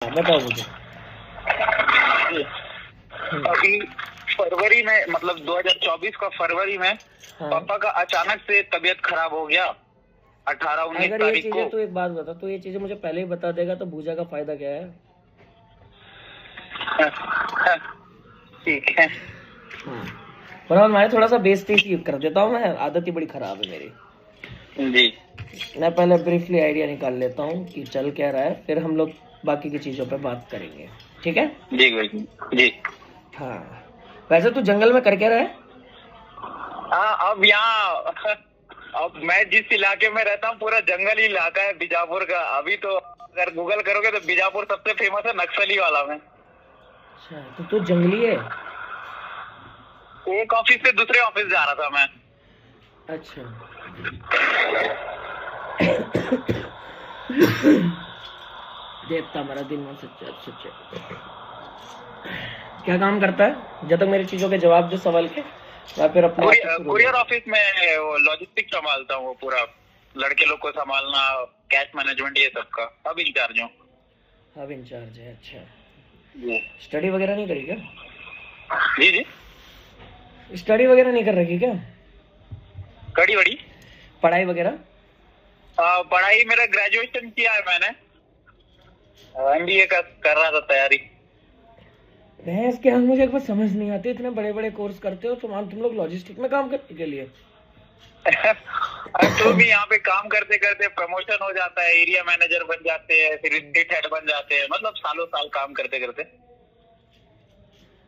बताओ मुझे। अभी फरवरी में, मतलब 2024 का फरवरी में हाँ। पापा का अचानक से तबीयत खराब हो गया 18-19 अगर ये तारीख को। चीजें, तो एक बात बता, तो ये चीजें मुझे पहले ही बता देगा तो पूजा का फायदा क्या है? ठीक है। पर मैं थोड़ा सा बेइज्जती सी कर देता हूँ, मैं आदत ही बड़ी खराब है मेरी। जी मैं पहले ब्रीफली आइडिया निकाल लेता हूँ कि चल क्या रहा है, फिर हम लोग बाकी की चीजों पे बात करेंगे, ठीक है? जी भाई जी। हाँ, वैसे तू जंगल में कर क्या रहा है? हाँ, अब यहाँ अब मैं जिस इलाके में रहता हूँ पूरा जंगली इलाका है बीजापुर का। अभी तो अगर गूगल करोगे तो बीजापुर सबसे फेमस है नक्सली वाला में। अच्छा, तो तू जंगली है? एक ऑफिस से दूसरे ऑफिस जा रहा था मैं। अच्छा। देवता हमारा दिन में सच्चा सच्चा क्या काम करता है? जब तक मेरी चीजों के जवाब दे सवाल के, मैं फिर अपने कुरियर ऑफिस में वो लॉजिस्टिक संभालता हूँ, वो पूरा लड़के लोग को संभालना, कैश मैनेजमेंट, ये सब का अब इंचार्ज हूँ। अब इंचार्ज है? अच्छा। जी स्टडी वगैरह नहीं करी क्या? जी जी। स्टडी वगैरह नहीं कर रखी क्या? कड़ी बड़ी पढ़ाई वगैरह? पढ़ाई मेरा ग्रेजुएशन किया है मैंने, MBA का कर रहा था तैयारी। भैंस के हम, मुझे एक बात समझ नहीं आती, इतने बड़े बड़े कोर्स करते हो तुम लोग लॉजिस्टिक में काम करने के लिए। तो भी यहाँ पे काम करते करते प्रमोशन हो जाता है, एरिया मैनेजर बन जाते हैं, फिर स्टेट हेड बन जाते हैं, मतलब सालों साल काम करते करते।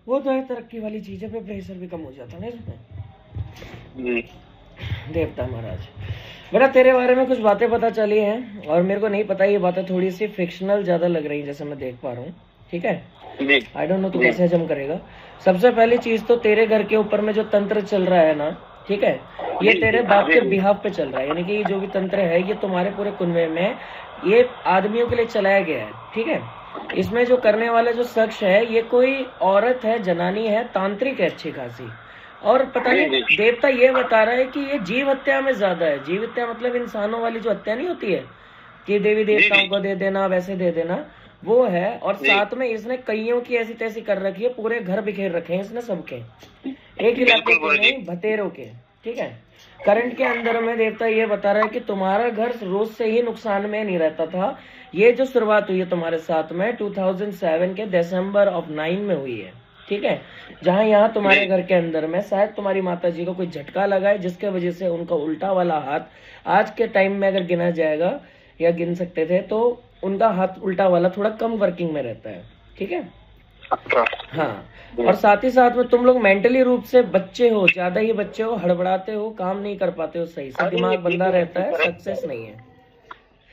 वो तो है, तरक्की वाली चीज है, पे प्रेशर भी कम हो जाता है ना इसमें। जी देवता महाराज, बेटा तेरे बारे में कुछ बातें पता चली हैं और मेरे को नहीं पता, ये बातें थोड़ी सी फिक्शनल ज्यादा लग रही है जैसे मैं देख पा रहा हूँ, ठीक है? आई डोंट नो तू कैसे हजम करेगा। सबसे पहली चीज तो तेरे घर के ऊपर में जो तंत्र चल रहा है ना, ठीक है, ये तेरे बाप के बिहाफ पे चल रहा है, यानी कि जो भी तंत्र है ये तुम्हारे पूरे कुनबे में ये आदमियों के लिए चलाया गया है, ठीक है? इसमें जो करने वाला जो शख्स है ये कोई औरत है, जनानी है, तांत्रिक है अच्छी खासी, और पता नहीं देवता ये बता रहा है कि ये जीव हत्या में ज्यादा है। जीव हत्या मतलब इंसानों वाली जो हत्या नहीं होती है कि देवी देवताओं को दे देना, वैसे दे देना, वो है। और साथ में इसने कईयों की ऐसी तैसी कर रखी है, पूरे घर बिखेर रखे हैं इसने सबके, एक इलाके के नहीं, भतेरों के, ठीक है? करंट के अंदर में देवता ये बता रहा है कि तुम्हारा घर रोज से ही नुकसान में नहीं रहता था। ये जो शुरुआत हुई है तुम्हारे साथ में 2007 के दिसंबर ऑफ 9 में हुई है, ठीक है? जहां यहाँ तुम्हारे घर के अंदर में शायद तुम्हारी माता जी को कोई झटका लगा है, जिसके वजह से उनका उल्टा वाला हाथ आज के टाइम में अगर गिना जाएगा या गिन सकते थे तो उनका हाथ उल्टा वाला थोड़ा कम वर्किंग में रहता है, ठीक है? हाँ, और साथ ही साथ में तुम लोग मेंटली रूप से बच्चे हो, ज्यादा ही बच्चे हो, हड़बड़ाते हो, काम नहीं कर पाते हो सही से, दिमाग बंदा रहता है, सक्सेस नहीं है।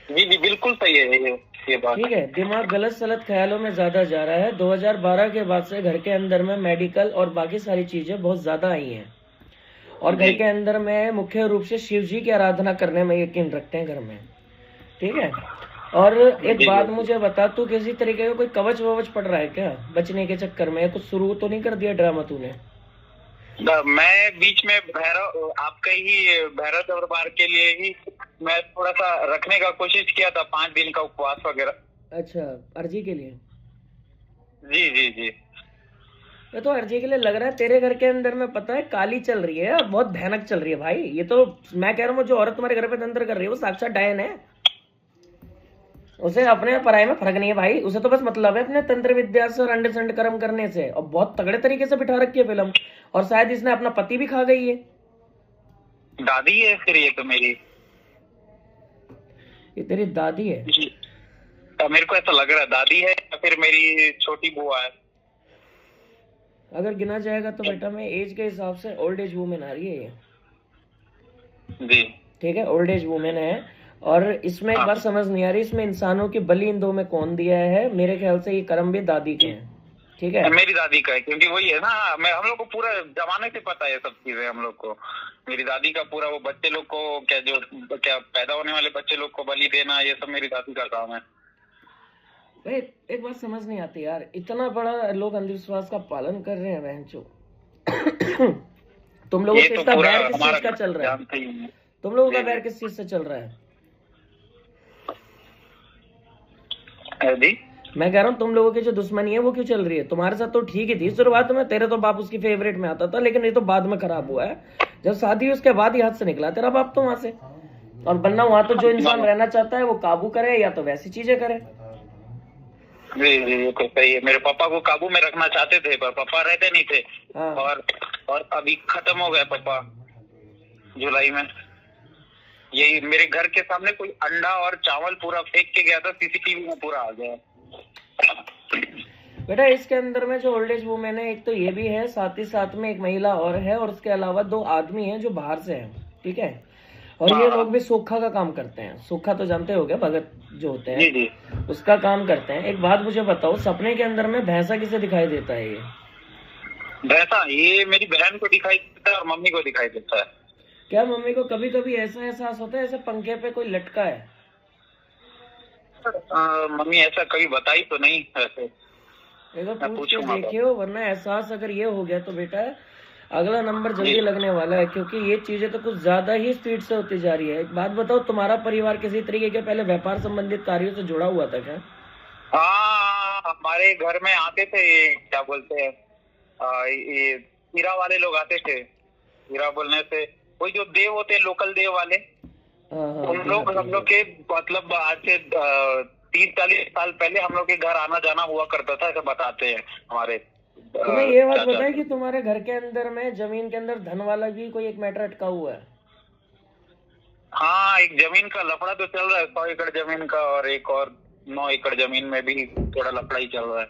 जी जी बिल्कुल सही है ये बात, ठीक है? दिमाग गलत सलत ख्यालों में ज्यादा जा रहा है। 2012 के बाद से घर के अंदर में मेडिकल और बाकी सारी चीजें बहुत ज्यादा आई हैं, और घर के अंदर में मुख्य रूप से शिव जी की आराधना करने में यकीन रखते हैं घर में, ठीक है? और एक बात मुझे बता, तू किसी तरीके का कोई कवच ववच पड़ रहा है क्या बचने के चक्कर में? कुछ शुरू तो नहीं कर दिया ड्रामा तूने? मैं बीच में भैरव, आपका ही भैरव दरबार के लिए ही मैं थोड़ा सा रखने का कोशिश किया था, 5 दिन का उपवास वगैरह। अच्छा, अर्जी के लिए? जी जी जी। ये तो अर्जी के लिए लग रहा है। तेरे घर के अंदर में पता है काली चल रही है, बहुत भयानक चल रही है भाई। ये तो मैं कह रहा हूँ, जो औरत तुम्हारे घर पे तंत्र कर रही है वो साक्षात डायन है। उसे अपने पराये में फर्क नहीं है भाई, उसे तो बस मतलब है अपने तंत्र विद्या से और अंड संड कर्म करने से, और बहुत तगड़े तरीके से बिठा रखी है फिल्म, और शायद इसने अपना पति भी खा गई है। दादी है फिर ये तो मेरी? ये तेरी दादी है? मेरे को ऐसा लग रहा है दादी है या फिर मेरी छोटी बुआ है। अगर गिना जाएगा तो बेटा मैं एज के हिसाब से ओल्ड एज वुमेन आ रही है ये, जी ठीक है? ओल्ड एज वुमेन है, और इसमें एक बात समझ नहीं आ रही, इसमें इंसानों की बलि इन दो में कौन दिया है? मेरे ख्याल से ये कर्म भी दादी के हैं, ठीक है? मेरी दादी का है, क्योंकि वही है ना, हम लोग को पूरा जमाने से पता है सब चीजें हम लोग को। मेरी दादी का पूरा वो बच्चे लोग को क्या पैदा होने वाले बच्चे लोग को बलि देना, ये सब मेरी दादी का काम है। एक बात समझ नहीं आती यार, इतना बड़ा लोग अंधविश्वास का पालन कर रहे हैं बहनचो। तुम लोगों से इसका बैर किस चीज का चल रहा है? तुम लोगों का बैर किस चीज से चल रहा है? मैं कह रहा हूँ तुम लोगों की जो दुश्मनी है वो क्यों चल रही है? तुम्हारे साथ तो ठीक ही थी शुरुआत में, तेरे तो बाप उसकी फेवरेट में आता था, लेकिन ये तो बाद में खराब हुआ है। जब शादी हुई उसके बाद ही हाथ से निकला तेरा बाप तो वहां से। और बनना वहां तो जो इंसान रहना चाहता है वो काबू करे या तो वैसी चीजें करे। जी, सही है। मेरे पापा को काबू में रखना चाहते थे पर पापा रहते नहीं थे। हाँ। और अभी खत्म हो गए पापा जुलाई में। यही मेरे घर के सामने कोई अंडा और चावल पूरा फेंक के गया था, सीसीटीवी में पूरा आ गया। बेटा इसके अंदर में जो ओल्ड एज वुमेन है, एक तो ये भी है, साथ ही साथ में एक महिला और है, और उसके अलावा 2 आदमी हैं जो बाहर से हैं, ठीक है। और ये लोग भी सोखा का काम करते हैं। सोखा तो जानते हो क्या, भगत जो होते हैं, जी। उसका काम करते हैं। एक बात मुझे बताओ, सपने के अंदर में भैंसा किसे दिखाई देता है? ये भैंसा ये मेरी बहन को दिखाई देता है और मम्मी को दिखाई देता है। क्या मम्मी को कभी कभी ऐसा एहसास होता है जैसे पंखे पे कोई लटका है? मम्मी ऐसा कभी बताई तो नहीं ऐसे। एक बार पूछ के देखियो, वरना एहसास अगर ये हो गया तो बेटा अगला नंबर जल्दी लगने वाला है, क्योंकि ये चीजें तो कुछ ज्यादा ही स्पीड से होती जा रही है। एक बात बताओ, तुम्हारा परिवार किसी तरीके के पहले व्यापार संबंधित कार्यों से जुड़ा हुआ था क्या? हाँ, हमारे घर में आते थे, ये क्या बोलते हैं, ये हीरा वाले लोग आते थे। हीरा बोलने से कोई जो देव होते हैं, लोकल देव वाले, उन लोग हम लोग के मतलब आज से 30-40 साल पहले हम लोग के घर आना जाना हुआ करता था, ऐसा बताते हैं हमारे। तुम्हें ये बात पता है कि तुम्हारे घर के अंदर में जमीन के अंदर धन वाला भी कोई एक मैटर अटका हुआ है? हाँ, एक जमीन का लफड़ा तो चल रहा है, 100 एकड़ जमीन का, और एक और 9 एकड़ जमीन में भी थोड़ा लफड़ा ही चल रहा है।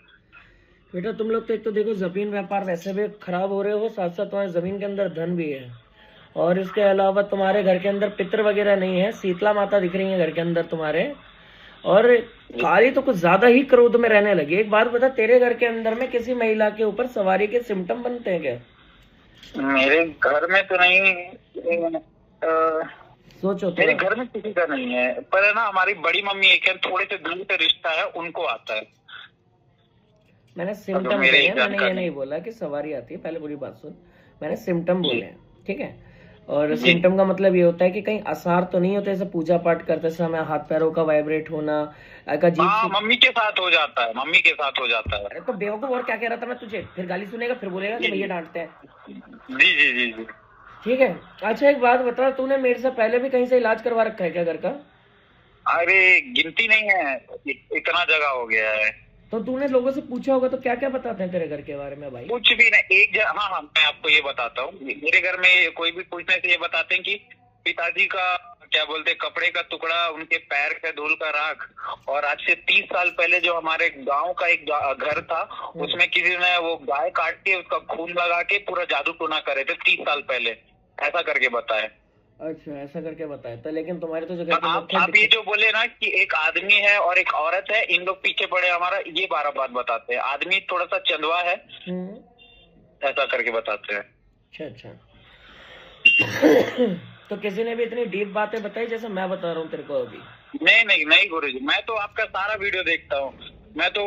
बेटा तुम लोग तो एक तो देखो जमीन व्यापार वैसे भी खराब हो रहे हो, साथ साथ तुम्हारे जमीन के अंदर धन भी है, और इसके अलावा तुम्हारे घर के अंदर पितर वगैरह नहीं है, शीतला माता दिख रही है घर के अंदर तुम्हारे, और काली तो कुछ ज्यादा ही क्रोध में रहने लगी। एक बात बता, तेरे घर के अंदर में किसी महिला के ऊपर सवारी के सिम्टम बनते हैं क्या? मेरे घर में तो नहीं, सोचो मेरे घर में किसी का नहीं है, पर है ना हमारी बड़ी मम्मी एक थोड़े से दूर से रिश्ता है, उनको आता है। मैंने सिम्टम बोले हैं, मैंने ये नहीं बोला कि सवारी आती है, पहले पूरी बात सुन। मैंने सिम्टम बोले हैं, ठीक है। और सिम्टम का मतलब ये होता है कि कहीं आसार तो नहीं होते, जैसे पूजा पाठ करते समय हाथ पैरों का वाइब्रेट होना, मम्मी के साथ हो जाता है, मम्मी के साथ हो जाता है। अरे तो बेवकूफ, और क्या कह रहा था मैं तुझे? फिर गाली सुनेगा, फिर बोलेगा कि भैया डांटते हैं। जी जी जी जी, ठीक है। अच्छा एक बात बता, तूने मेरे से पहले भी कहीं से इलाज करवा रखा है क्या घर का? अरे गिनती नहीं है, इतना जगह हो गया है। तो तूने लोगों से पूछा होगा, तो क्या क्या बताते हैं तेरे घर के बारे में भाई? कुछ भी नहीं, हाँ, मैं आपको ये बताता हूँ। मेरे घर में कोई भी पूछने से ये बताते हैं कि पिताजी का क्या बोलते हैं, कपड़े का टुकड़ा, उनके पैर के धूल का राख, और आज से 30 साल पहले जो हमारे गांव का एक घर था, उसमें किसी ने वो गाय काट के उसका खून लगा के पूरा जादू टोना करे थे 30 साल पहले, ऐसा करके बताए। अच्छा, ऐसा करके बताया था। लेकिन तुम्हारे तो जगह आप ये जो बोले ना कि एक आदमी है और एक औरत है, इन लोग पीछे पड़े हमारा, ये 12 बात बताते हैं। आदमी थोड़ा सा चंदवा है, ऐसा करके बताते हैं। अच्छा तो किसी ने भी इतनी डीप बातें बताई जैसे मैं बता रहा हूँ तेरे को अभी? नहीं गुरुजी, मैं तो आपका सारा वीडियो देखता हूँ।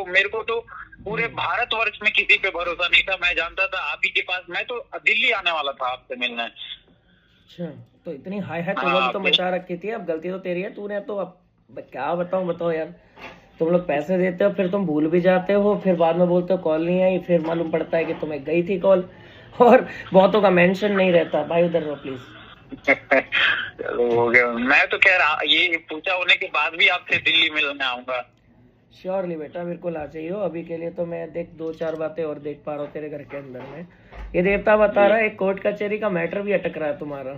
मेरे को तो पूरे भारतवर्ष में किसी पे भरोसा नहीं था। मैं जानता था आप ही के पास, मैं तो दिल्ली आने वाला था आपसे मिलने। अच्छा, तो इतनी हाई तो मचा रखी थी। अब गलती तो तेरी है, तूने तो अब क्या बताओ यार। तुम लोग पैसे देते हो, फिर तुम भूल भी जाते हो, फिर बाद में बोलते हो कॉल नहीं आई, फिर मालूम पड़ता है कि तुम्हें गई थी कॉल, और बहुतों का मेंशन नहीं रहता। भाई उधर रहो प्लीज। चलो हो गया। मैं तो कह रहा, ये पूछा होने के बाद भी आपसे दिल्ली मिलने आऊंगा। श्योरली बेटा, बिल्कुल आ जाइए। अभी के लिए तो मैं 2-4 बातें और देख पा रहा हूँ तेरे घर के अंदर में। ये देवता बता रहा है एक कोर्ट कचहरी का मैटर भी अटक रहा है तुम्हारा,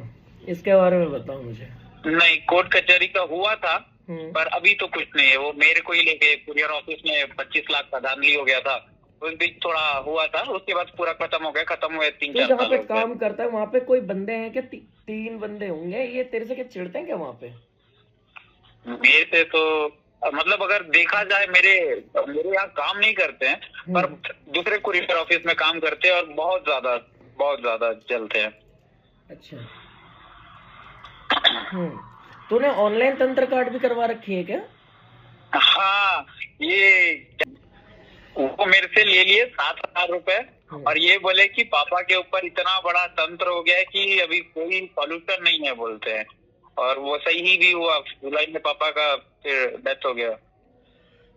इसके बारे में बताओ मुझे। नहीं, कोर्ट कचहरी का हुआ था, पर अभी तो कुछ नहीं है। वो मेरे को ही लेके कुरियर ऑफिस में 25 लाख का धांधली हो गया था, उस बीच थोड़ा हुआ था, उसके बाद पूरा खत्म हो गया। खत्म हुए 3-4 साल। जहाँ पे काम करता है वहाँ पे कोई बंदे हैं क्या? 3 बंदे होंगे। ये तेरे से क्या चिढ़ते हैं क्या वहाँ पे? मेरे से तो मतलब अगर देखा जाए, मेरे यहाँ काम नहीं करते हैं, पर दूसरे कुरियर ऑफिस में काम करते हैं, और बहुत ज्यादा चलते हैं। अच्छा। तूने ऑनलाइन तंत्र कार्ड भी करवा रखी है क्या? हाँ, ये वो मेरे से ले लिए 7,000 रुपए, और ये बोले कि पापा के ऊपर इतना बड़ा तंत्र हो गया है कि अभी कोई सॉल्यूशन नहीं है बोलते हैं। और वो सही भी हुआ, जुलाई में पापा का फिर डेथ हो गया।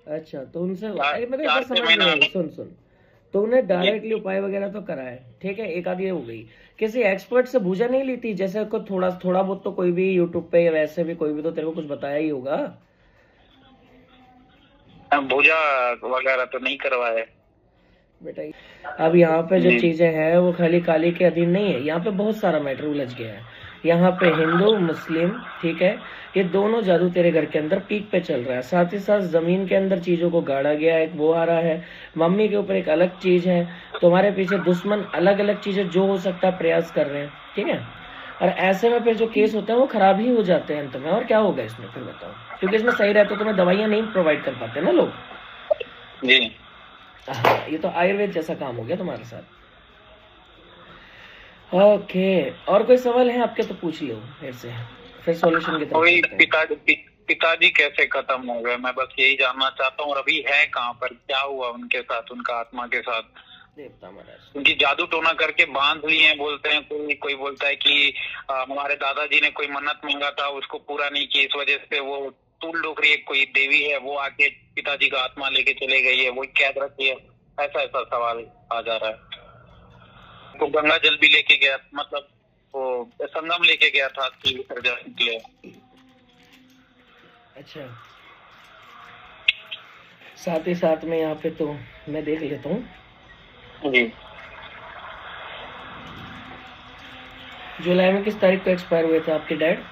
अच्छा, तो उनसे चार मेरे एक बार चार छह समझ महीना नहीं आई, सुन सुन, तो उन्हें डायरेक्टली उपाय वगैरह तो करा है, ठीक है, एक आधी ये हो गई, किसी एक्सपर्ट से बूझा नहीं ली थी, जैसे को थोड़ा थोड़ा बहुत तो कोई भी यूट्यूब पे या वैसे भी कोई भी तो तेरे को कुछ बताया ही होगा। भूजा वगैरह तो नहीं करवाया बेटा अब यहाँ पे जो जी। चीजें हैं वो खाली काली के अधीन नहीं है, यहाँ पे बहुत सारा मैटर उलझ गया है। यहाँ पे हिंदू मुस्लिम, ठीक है, ये दोनों जादू तेरे घर के अंदर पीक पे चल रहा है, साथ ही साथ जमीन के अंदर चीजों को गाड़ा गया है, एक वो आ रहा है, मम्मी के ऊपर एक अलग चीज है, तुम्हारे पीछे दुश्मन अलग अलग चीजें जो हो सकता है प्रयास कर रहे हैं, ठीक है। और ऐसे में फिर जो केस होते हैं वो खराब ही हो जाते हैं अंत में, और क्या होगा इसमें फिर बताओ, क्योंकि इसमें सही रहता तो तुम्हें दवाइयां नहीं प्रोवाइड कर पाते ना लोग। जी। हाँ, ये तो आयुर्वेद जैसा काम हो गया तुम्हारे साथ। ओके, और कोई सवाल है आपके तो पूछ लो मेरे से, फिर सॉल्यूशन की तरफ कोई चलते हैं। पिताजी कैसे खत्म हो गए, मैं बस यही जानना चाहता हूँ, और अभी है कहाँ पर, क्या हुआ उनके साथ, उनका आत्मा के साथ। देवता महाराज उनकी जादू टोना करके बांध लिए हैं, बोलते हैं, कोई बोलता है कि हमारे दादाजी ने कोई मन्नत मांगा था, उसको पूरा नहीं किया, इस वजह से वो तूल डोकरी एक कोई देवी है, वो आके पिताजी का आत्मा लेके चले गई है, वो कैद रखी है, ऐसा ऐसा सवाल आ जा रहा है। तो गंगा जल भी लेके गया, मतलब वो संगम लेके गया था विसर्जन के लिए। अच्छा, साथ ही साथ में यहाँ पे तो मैं देख लेता हूँ जी। जुलाई में किस तारीख को एक्सपायर हुए थे आपके डैड?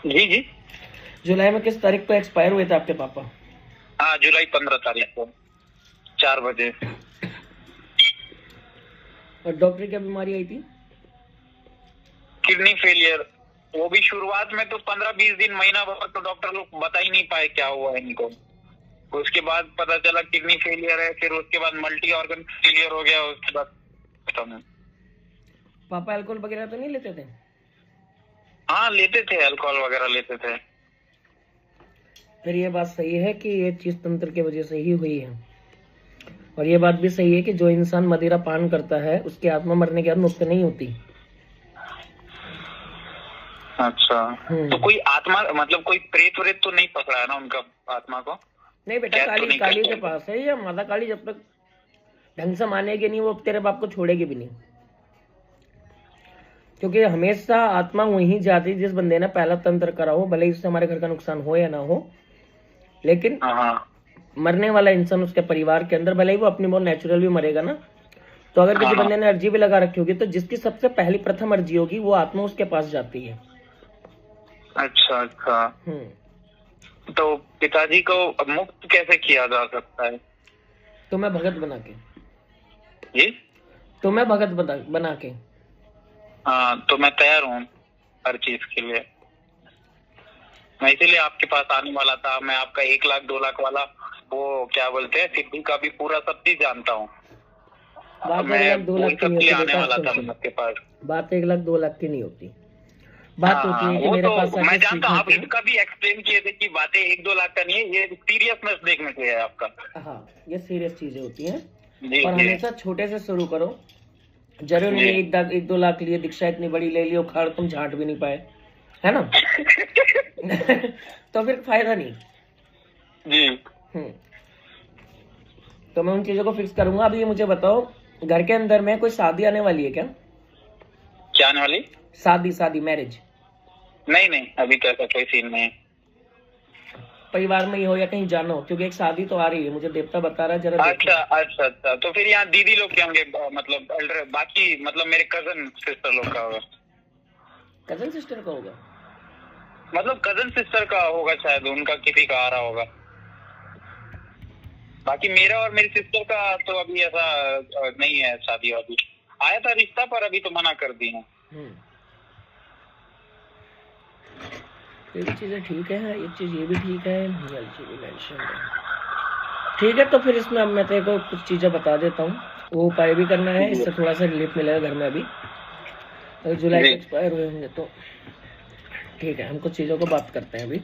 जी जी, जुलाई में किस तारीख को एक्सपायर हुए थे आपके पापा? हाँ, जुलाई 15 तारीख को 4 बजे। और डॉक्टर क्या बीमारी आई थी? किडनी फेलियर, वो भी शुरुआत में तो 15-20 दिन, महीना भर तो डॉक्टर लोग बता ही नहीं पाए क्या हुआ है इनको। उसके बाद पता चला किडनी फेलियर है, फिर उसके बाद मल्टी ऑर्गन फेलियर हो गया, उसके बाद खत्म। पापा अल्कोहल वगैरह तो नहीं लेते थे? हाँ, लेते थे, अल्कोहल वगैरह लेते थे। फिर ये बात सही है कि ये चीज तंत्र की वजह से ही हुई है, और ये बात भी सही है कि जो इंसान मदिरा पान करता है उसकी आत्मा मरने के बाद मुक्त नहीं होती। अच्छा, तो कोई आत्मा, मतलब कोई प्रेत व्रेत तो नहीं पकड़ा है ना उनका आत्मा को? नहीं बेटा, काली काली के पास है, या माता काली जब तक ढंग से मानेगी नहीं वो तेरे बाप को छोड़ेगी भी नहीं, क्योंकि हमेशा आत्मा वहीं जाती जिस बंदे ने पहला तंत्र करा हो, भले इससे हमारे घर का नुकसान हो या ना हो, लेकिन मरने वाला इंसान उसके परिवार के अंदर, भले ही वो अपनी बहुत नेचुरल भी मरेगा ना, तो अगर किसी बंदे ने अर्जी भी लगा रखी होगी तो जिसकी सबसे पहली प्रथम अर्जी होगी वो आत्मा उसके पास जाती है। अच्छा अच्छा। तो पिताजी को मुक्त कैसे किया जा सकता है? तो मैं भगत बना के। जी? तो मैं भगत बना के। हाँ, तो मैं तैयार हूँ हर चीज के लिए, मैं इसीलिए आपके पास आने वाला था। मैं आपका 1 लाख 2 लाख वाला वो क्या बोलते हैं सिद्धि का भी पूरा सब चीज जानता हूँ। मैं 1 लाख 2 लाख की नहीं होती आने वाला था आपके पास। बात 1 लाख 2 लाख की नहीं होती, बात होती है कि मेरे पास मैं जानता हूँ, आप इसका भी एक्सप्लेन किए थे कि बातें 1-2 लाख का नहीं है, ये सीरियसनेस देखने के लिए है आपका। हाँ, ये सीरियस चीजें होती हैं, और हमेशा छोटे से शुरू करो, जरूरी नहीं 1-2 लाख लिए दीक्षा इतनी बड़ी ले लियो, खाड़ तुम झांट भी नहीं पाए, है ना? तो फिर फायदा नहीं जी। तो मैं उन चीजों को फिक्स करूंगा। अभी ये मुझे बताओ, घर के अंदर में कोई शादी आने वाली है क्या? क्या आने वाली? शादी मैरिज? नहीं, अभी तो ऐसा कोई सीन नहीं है। परिवार में ही हो या कहीं जाना हो, क्योंकि एक शादी तो आ रही है, मुझे देवता बता रहा है जरा। अच्छा, तो फिर यहाँ दीदी लोग के होंगे, मतलब एल्डर, बाकी मतलब मेरे कजन सिस्टर लोग का होगा। कजन सिस्टर का होगा? मतलब कजन सिस्टर का होगा शायद, उनका किसी का आ रहा होगा। बाकी मेरा और मेरी सिस्टर का तो अभी ऐसा नहीं है, शादी वादी आया था रिश्ता, पर अभी तो मना कर दी है। एक चीजें ठीक है, एक चीज ये भी ठीक है, मेंशन है, ठीक है। तो फिर इसमें अब मैं तेरे को कुछ चीजें बता देता हूँ, वो उपाय भी करना है, इससे थोड़ा सा रिलीफ मिलेगा घर में। अभी अगर जुलाई में एक्सपायर हुए होंगे तो ठीक है, हम कुछ चीजों को बात करते हैं अभी।